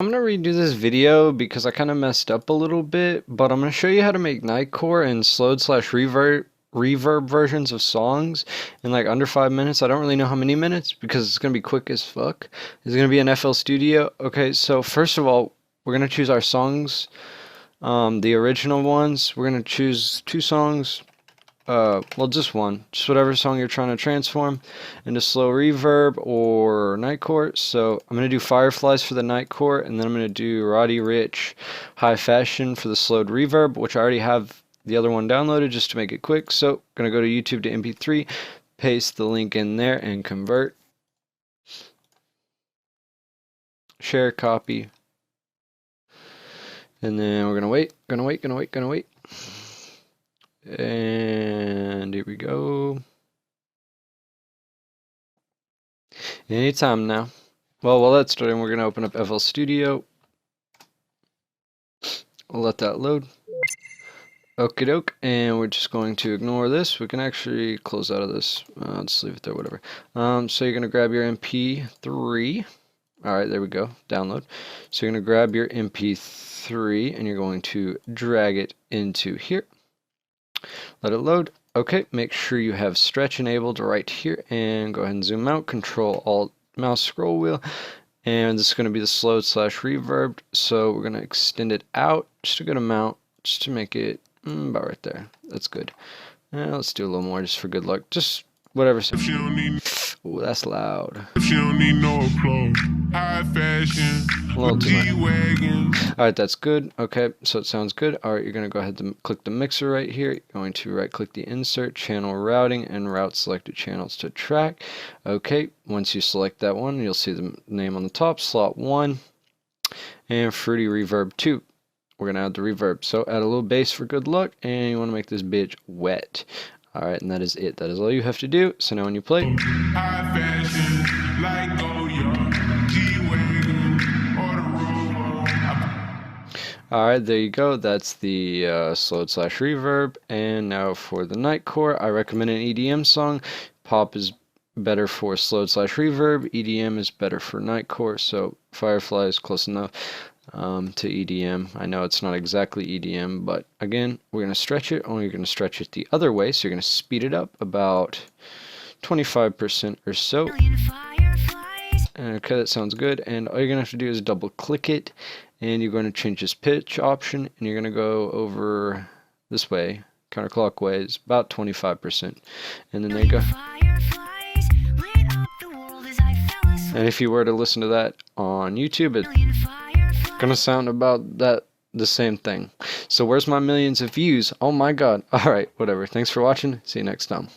I'm gonna redo this video because I kind of messed up a little bit, but I'm gonna show you how to make Nightcore and Slowed/Reverb versions of songs in like under 5 minutes. I don't really know how many minutes because it's gonna be quick as fuck. It's gonna be in FL Studio. Okay, so first of all, we're gonna choose our songs, the original ones. We're gonna choose 2 songs. Well, just one. Just whatever song you're trying to transform into SlowedReverb or Nightcore. So I'm going to do Fireflies for the Nightcore, and then I'm going to do Roddy Ricch High Fashion for the SlowedReverb, which I already have the other one downloaded just to make it quick. So I'm going to go to YouTube to MP3, paste the link in there, and convert. Share, copy. And then we're going to wait. And here we go. Anytime now. Well, while that's starting, we're going to open up FL Studio. We'll let that load. Okie doke. And we're just going to ignore this. We can actually close out of this. Just leave it there, whatever. So you're going to grab your MP3. Alright, there we go. Download. So you're going to grab your MP3 and you're going to drag it into here. Let it load. Okay, make sure you have stretch enabled right here and go ahead and zoom out. Control Alt mouse scroll wheel. And this is going to be the Slowed/Reverb. So we're going to extend it out just a good amount just to make it about right there. That's good. Let's do a little more just for good luck. Just whatever. Ooh, that's loud. If you don't need no applause, high fashion, A little too much. Alright, that's good. Okay, so it sounds good. Alright, you're going to go ahead and click the mixer right here. You're going to right click the insert, channel routing, and route selected channels to track. Okay, once you select that one, you'll see the name on the top, slot 1, and Fruity Reverb 2. We're going to add the reverb. So add a little bass for good luck, and you want to make this bitch wet. Alright, and that is it. That is all you have to do. So now when you play, High fashion, like alright, there you go. That's the Slowed/Reverb. And now for the Nightcore, I recommend an EDM song. Pop is better for Slowed/Reverb. EDM is better for Nightcore. So Firefly is close enough to EDM. I know it's not exactly EDM, but again, we're going to stretch it. Only you're going to stretch it the other way. So you're going to speed it up about 25% or so. Okay, that sounds good. And all you're going to have to do is double click it. And you're going to change this pitch option. And you're going to go over this way, counterclockwise, about 25%. And then there you go. And if you were to listen to that on YouTube, it's going to sound about the same thing. So where's my millions of views? Oh my god. Alright, whatever. Thanks for watching. See you next time.